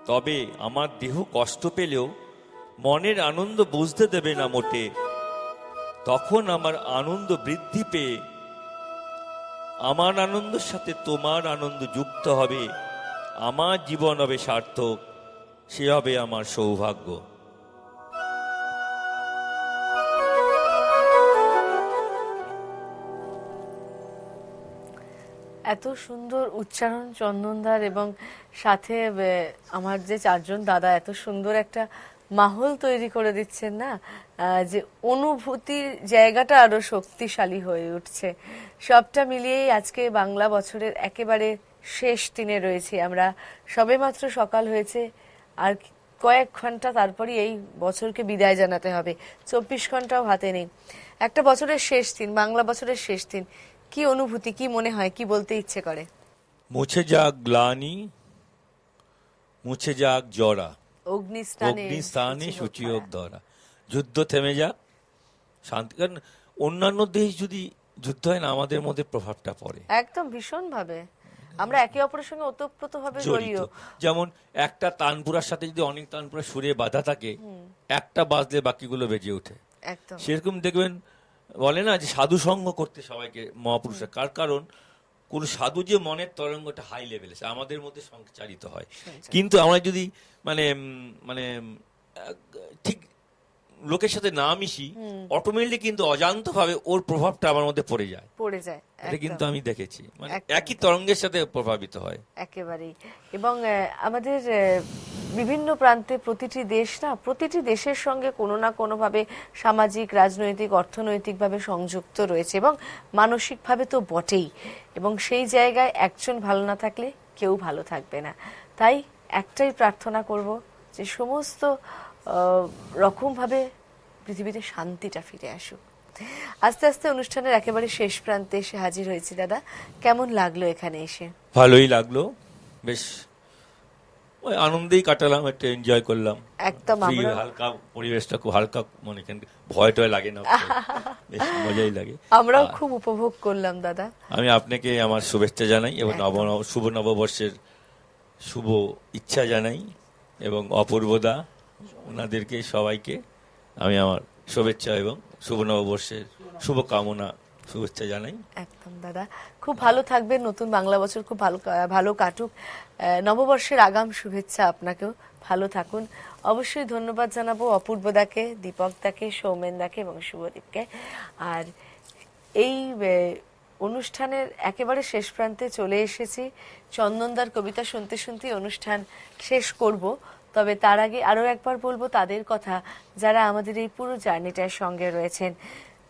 তবে আমার দেহ কষ্ট পেলেও মনের আনন্দ বুঝতে দেবে না মোটে। তখন আমার আনন্দ বৃদ্ধি পেয়ে আমার আনন্দের সাথে তোমার আনন্দ যুক্ত হবে, আমার জীবন হবে সার্থক, সে হবে আমার সৌভাগ্য। এত সুন্দর উচ্চারণ চন্দনদার, এবং সাথে আমার যে চারজন দাদা এত সুন্দর একটা মাহল তৈরি করে দিচ্ছেন না, যে অনুভূতির জায়গাটা আরো শক্তিশালী হয়ে উঠছে। সবটা মিলিয়েই আজকে বাংলা বছরের একেবারে শেষ দিনে রয়েছি আমরা। সবেমাত্র সকাল হয়েছে, আর কয়েক ঘন্টা তারপরই এই বছরকে বিদায় জানাতে হবে। 24 ঘন্টাও হাতে নেই। একটা বছরের শেষ দিন, বাংলা বছরের শেষ দিন, কি অনুভূতি, কি মনে হয়, কি বলতে ইচ্ছে করে? মুছে যাক গ্লানি, মুছে যাক জরা, অগ্নিস্থানে সূচি হোক ধরা। যুদ্ধ থেমে যাক, শান্তি। কারণ অন্যান্য দেশ যদি যুদ্ধ হয় না, আমাদের মধ্যে প্রভাবটা পড়ে একদম ভীষণ ভাবে। আমরা একে অপরের সঙ্গে ওতপ্রোতভাবে জড়িত। যেমন একটা তানপুরার সাথে যদি অনেক তানপুরা সুরে বাঁধা থাকে, একটা বাজলে বাকিগুলো বেজে ওঠে। সেরকম দেখবেন, বলে না যে সাধু সঙ্গ করতে সবাইকে মহাপুরুষরা। কারণ কোন সাধু যে মনের তরঙ্গটা হাই লেভেলে আমাদের মধ্যে সঞ্চারিত হয়, কিন্তু আমরা যদি মানে মানে ঠিক লোকের সাথে না মিশি, অটোমেটিকলি কিন্তু অজান্ত ভাবে ওর প্রভাবটা আমার মধ্যে পড়ে যায়। এটা কিন্তু আমি দেখেছি, মানে একই তরঙ্গের সাথে প্রভাবিত হয় একেবারেই। এবং আমাদের বিভিন্ন প্রান্তে প্রতিটি দেশের সঙ্গে কোনো না কোনো ভাবে সামাজিক, রাজনৈতিক, অর্থনৈতিক ভাবে সংযুক্ত রয়েছে, এবং মানসিক ভাবে তো বটেই। এবং সেই জায়গায় একজন ভালো না থাকলে কেউ ভালো থাকবে না। তাই একটাই প্রার্থনা করব যে সমস্ত রকমভাবে পৃথিবীতে শান্তিটা ফিরে আসুক। আস্তে আস্তে অনুষ্ঠানের একেবারে শেষ প্রান্তে এসে হাজির হয়েছি। দাদা, কেমন লাগলো এখানে এসে? ভালোই লাগলো, বেশ ওই আনন্দেই কাটালাম, একটু এনজয় করলাম। একদম হালকা পরিবেশটা খুব হালকা, মনে ভয় টয় লাগে না, বেশ মজাই লাগে। আমরাও খুব উপভোগ করলাম দাদা। আমি আপনাকে আমার শুভেচ্ছা জানাই এবং শুভ নববর্ষের শুভ ইচ্ছা জানাই, এবং অপূর্বদা ওনাদেরকে সবাইকে আমি আমার শুভেচ্ছা এবং শুভ নববর্ষের শুভকামনা শুভেচ্ছা জানাই। একদম দাদা, খুব ভালো থাকবেন, নতুন বাংলা বছর খুব ভালো কাটুক। নববর্ষের আগাম শুভেচ্ছা আপনাকেও, ভালো থাকুন। অবশ্যই ধন্যবাদ জানাবো অপূর্বদাকে, দীপকদাকে, সৌমেনদাকে এবং শুভদীপকে। আর এই অনুষ্ঠানের একেবারে শেষ প্রান্তে চলে এসেছি। চন্দনদার কবিতা শুনতে শুনতে অনুষ্ঠান শেষ করব। তবে তার আগে আরো একবার বলবো তাদের কথা, যারা আমাদের এই পুরো জার্নিটার সঙ্গে রয়েছেন।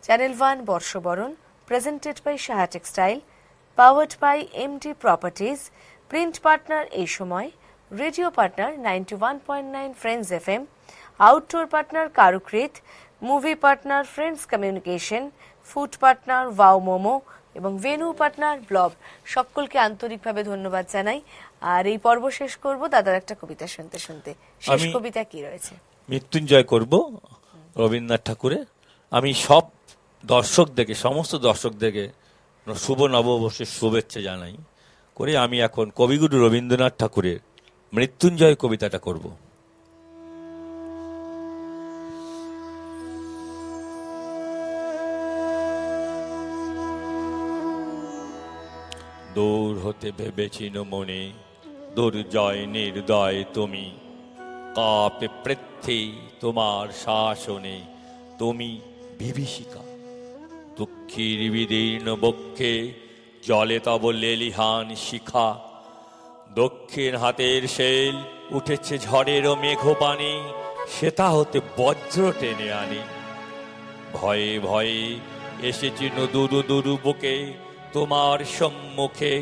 চ্যানেল 1 বর্ষবরণ, presented by Saha Textile, powered by MD Properties, print partner এই সময়, radio partner 91.9 Friends FM, outdoor partner Karukrit, movie partner Friends Communication, food partner Wow Momo এবং ভেন্যু পার্টনার ব্লব। সকলকে আন্তরিকভাবে ধন্যবাদ জানাই। আর এই পর্ব শেষ করব দাদার একটা কবিতা শুনতে শুনতে। শেষ কবিতা কি রয়েছে? মৃত্যুঞ্জয় করব রবীন্দ্রনাথ ঠাকুরের। আমি সব দর্শকদেরকে, সমস্ত দর্শকদেরকে শুভ নববর্ষের শুভেচ্ছা জানাই করে আমি এখন কবিগুরু রবীন্দ্রনাথ ঠাকুরের মৃত্যুঞ্জয় কবিতাটা করব। দূর হতে ভেবেছিনো মনে, দুর্জয় নির্দয় তুমি, কাপে পৃথ্বী তোমার শাসনে, তুমি বিভীষিকা। দুঃখীর বিদীর্ণ বক্ষে জলে তব লেলিহান শিখা। দক্ষিণ হাতের শেল উঠেছে ঝড়েরও মেঘপানি, সেটা হতে বজ্র টেনে আনি। ভয়ে ভয়ে এসেছি দুরু দুরু বুকে তোমার সম্মুখে।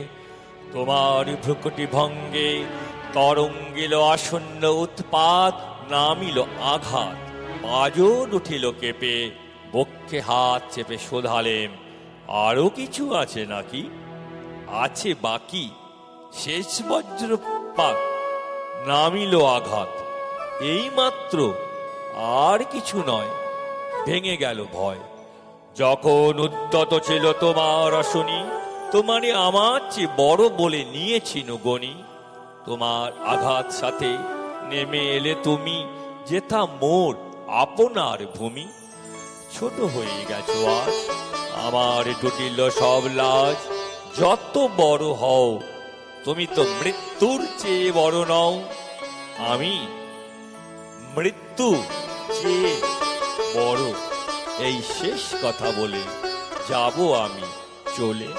তোমার ভ্রুকুটি ভঙ্গে তরঙ্গিল আসন্ন উৎপাত, নামিল আঘাত, পাজর উঠিল কেঁপে, বক্ষে হাত চেপে শোধালেম আরো কিছু আছে নাকি? আছে বাকি শেষ বজ্রপাত, নামিল আঘাত, এই মাত্র, আর কিছু নয়। ভেঙে গেল ভয়, যখন উদ্যত ছিল তোমার অশনি, তোমারে আমার চেয়ে বড় বলে নিয়েছিল গণি। তোমার আঘাত সাথে নেমে এলে তুমি, যেথা মোর আপনার ভূমি। ছোট হয়ে গেছো আজ, আমার টুটিল সব লাজ। যত বড় হও তুমি তো মৃত্যুর চেয়ে বড় নও। আমি মৃত্যু চেয়ে বড়, এই শেষ কথা বলে যাব আমি চলে।